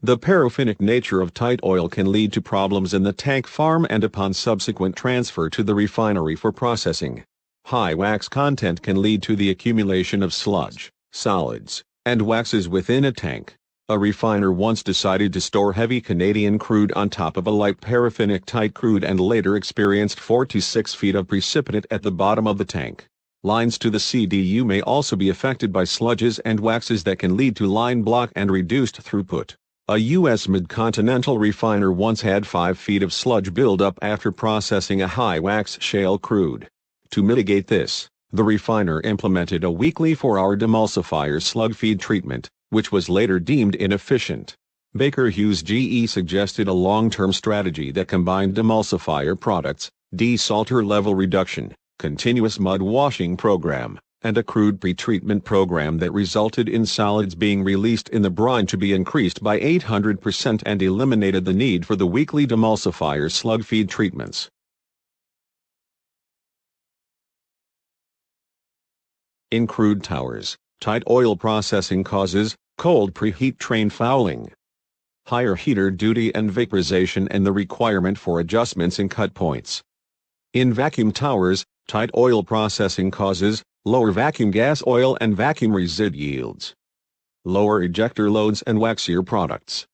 The paraffinic nature of tight oil can lead to problems in the tank farm and upon subsequent transfer to the refinery for processing. High wax content can lead to the accumulation of sludge, solids, and waxes within a tank. A refiner once decided to store heavy Canadian crude on top of a light paraffinic tight crude and later experienced 4 to 6 feet of precipitate at the bottom of the tank. Lines to the CDU may also be affected by sludges and waxes that can lead to line block and reduced throughput. A U.S. mid-continental refiner once had 5 feet of sludge buildup after processing a high-wax shale crude. To mitigate this, the refiner implemented a weekly 4-hour demulsifier slug feed treatment, which was later deemed inefficient. Baker Hughes GE suggested a long-term strategy that combined demulsifier products, desalter level reduction, continuous mud washing program, and a crude pretreatment program that resulted in solids being released in the brine to be increased by 800% and eliminated the need for the weekly demulsifier slug feed treatments. In crude towers, tight oil processing causes cold preheat train fouling, higher heater duty and vaporization, and the requirement for adjustments in cut points. In vacuum towers, tight oil processing causes lower vacuum gas oil and vacuum resid yields, lower ejector loads, and waxier products.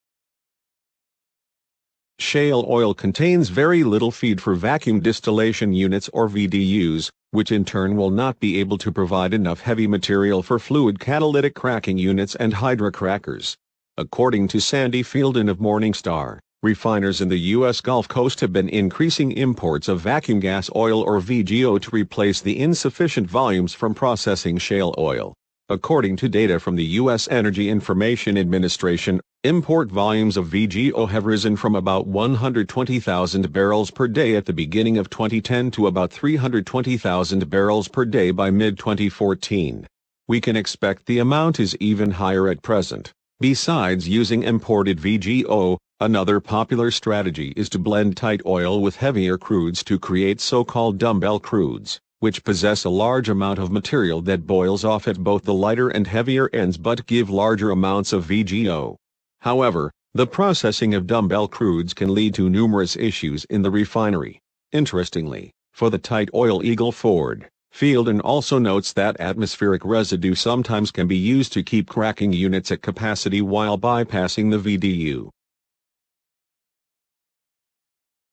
Shale oil contains very little feed for vacuum distillation units or VDUs, which in turn will not be able to provide enough heavy material for fluid catalytic cracking units and hydrocrackers. According to Sandy Fielden of Morningstar, refiners in the U.S. Gulf Coast have been increasing imports of vacuum gas oil or VGO to replace the insufficient volumes from processing shale oil. According to data from the U.S. Energy Information Administration, import volumes of VGO have risen from about 120,000 barrels per day at the beginning of 2010 to about 320,000 barrels per day by mid-2014. We can expect the amount is even higher at present. Besides using imported VGO, another popular strategy is to blend tight oil with heavier crudes to create so-called dumbbell crudes, which possess a large amount of material that boils off at both the lighter and heavier ends but give larger amounts of VGO. However, the processing of dumbbell crudes can lead to numerous issues in the refinery. Interestingly, for the tight oil Eagle Ford, Fielden also notes that atmospheric residue sometimes can be used to keep cracking units at capacity while bypassing the VDU.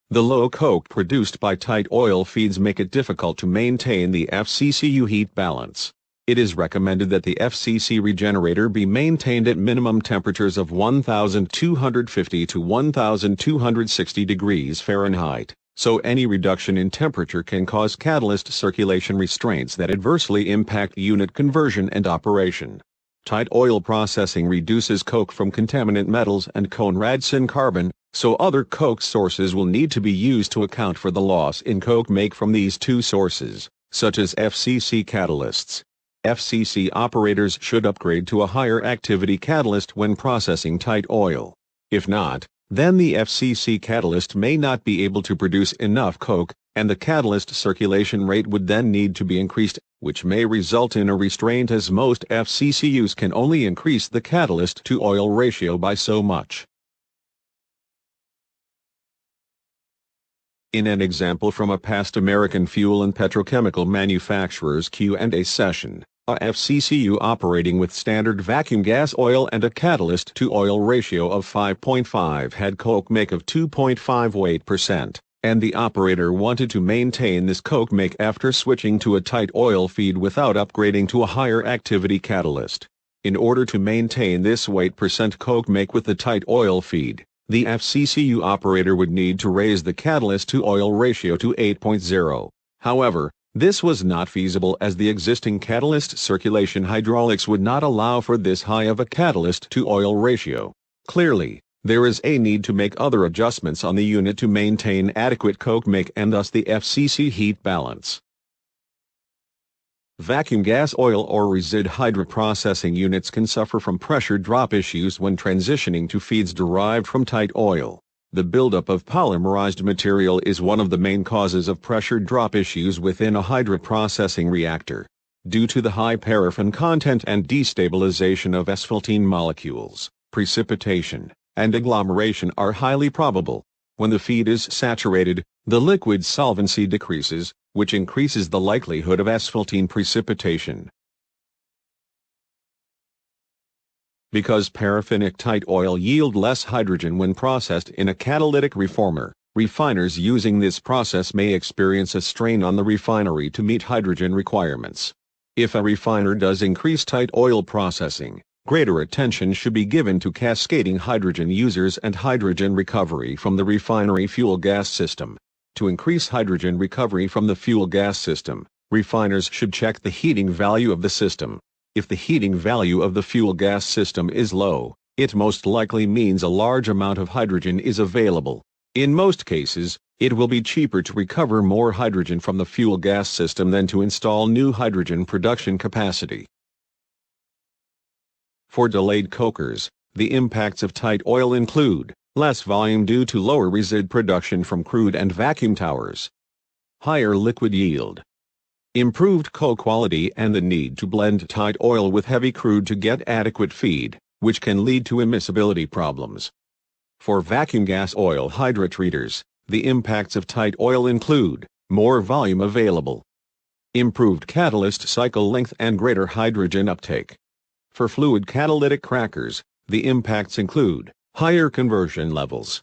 The low coke produced by tight oil feeds make it difficult to maintain the FCCU heat balance. It is recommended that the FCC regenerator be maintained at minimum temperatures of 1250 to 1260 degrees Fahrenheit, so any reduction in temperature can cause catalyst circulation restraints that adversely impact unit conversion and operation. Tight oil processing reduces coke from contaminant metals and Conradson carbon, so other coke sources will need to be used to account for the loss in coke make from these two sources, such as FCC catalysts. FCC operators should upgrade to a higher activity catalyst when processing tight oil. If not, then the FCC catalyst may not be able to produce enough coke, and the catalyst circulation rate would then need to be increased, which may result in a restraint as most FCCUs can only increase the catalyst to oil ratio by so much. In an example from a past American fuel and petrochemical manufacturers Q&A session, a FCCU operating with standard vacuum gas oil and a catalyst to oil ratio of 5.5 had coke make of 2.58%, and the operator wanted to maintain this coke make after switching to a tight oil feed without upgrading to a higher activity catalyst. In order to maintain this weight percent coke make with the tight oil feed, the FCCU operator would need to raise the catalyst to oil ratio to 8.0. However, this was not feasible as the existing catalyst circulation hydraulics would not allow for this high of a catalyst to oil ratio. Clearly, there is a need to make other adjustments on the unit to maintain adequate coke make and thus the FCC heat balance. Vacuum gas oil or resid hydroprocessing units can suffer from pressure drop issues when transitioning to feeds derived from tight oil. The buildup of polymerized material is one of the main causes of pressure drop issues within a hydroprocessing reactor. Due to the high paraffin content and destabilization of asphaltene molecules, precipitation, and agglomeration are highly probable. When the feed is saturated, the liquid solvency decreases, which increases the likelihood of asphaltene precipitation. Because paraffinic tight oil yield less hydrogen when processed in a catalytic reformer, refiners using this process may experience a strain on the refinery to meet hydrogen requirements. If a refiner does increase tight oil processing, greater attention should be given to cascading hydrogen users and hydrogen recovery from the refinery fuel gas system. To increase hydrogen recovery from the fuel gas system, refiners should check the heating value of the system. If the heating value of the fuel gas system is low, it most likely means a large amount of hydrogen is available. In most cases, it will be cheaper to recover more hydrogen from the fuel gas system than to install new hydrogen production capacity. For delayed cokers, the impacts of tight oil include less volume due to lower resid production from crude and vacuum towers, higher liquid yield, improved coke quality, and the need to blend tight oil with heavy crude to get adequate feed, which can lead to immiscibility problems. For vacuum gas oil hydrotreaters, the impacts of tight oil include more volume available, improved catalyst cycle length, and greater hydrogen uptake. For fluid catalytic crackers, the impacts include higher conversion levels,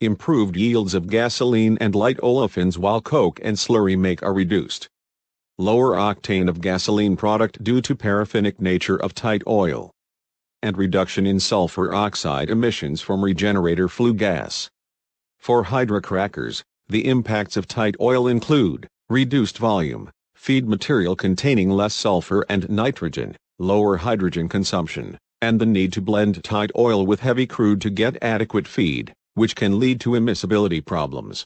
improved yields of gasoline and light olefins while coke and slurry make are reduced, lower octane of gasoline product due to paraffinic nature of tight oil, and reduction in sulfur oxide emissions from regenerator flue gas. For hydrocrackers, the impacts of tight oil include reduced volume, feed material containing less sulfur and nitrogen, lower hydrogen consumption, and the need to blend tight oil with heavy crude to get adequate feed, which can lead to immiscibility problems.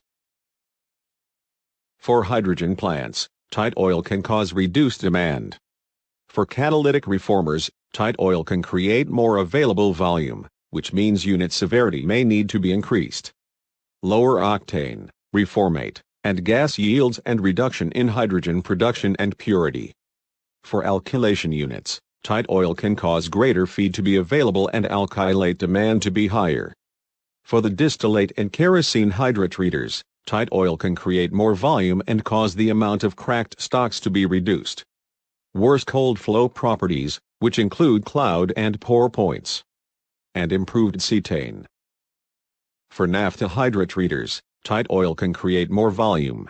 For hydrogen plants, tight oil can cause reduced demand. For catalytic reformers, tight oil can create more available volume, which means unit severity may need to be increased. Lower octane, reformate, and gas yields and reduction in hydrogen production and purity. For alkylation units, tight oil can cause greater feed to be available and alkylate demand to be higher. For the distillate and kerosene hydrotreaters, tight oil can create more volume and cause the amount of cracked stocks to be reduced. Worse cold flow properties, which include cloud and pour points, and improved cetane. For naphtha hydrotreaters, tight oil can create more volume,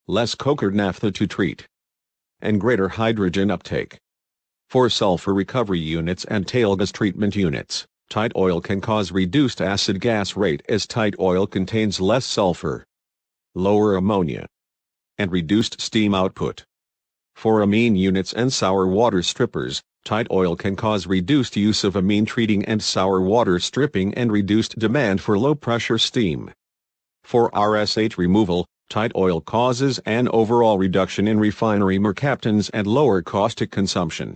less coker naphtha to treat, and greater hydrogen uptake. For sulfur recovery units and tail gas treatment units, tight oil can cause reduced acid gas rate as tight oil contains less sulfur, lower ammonia, and reduced steam output. For amine units and sour water strippers, tight oil can cause reduced use of amine treating and sour water stripping and reduced demand for low-pressure steam. For RSH removal, tight oil causes an overall reduction in refinery mercaptans and lower caustic consumption.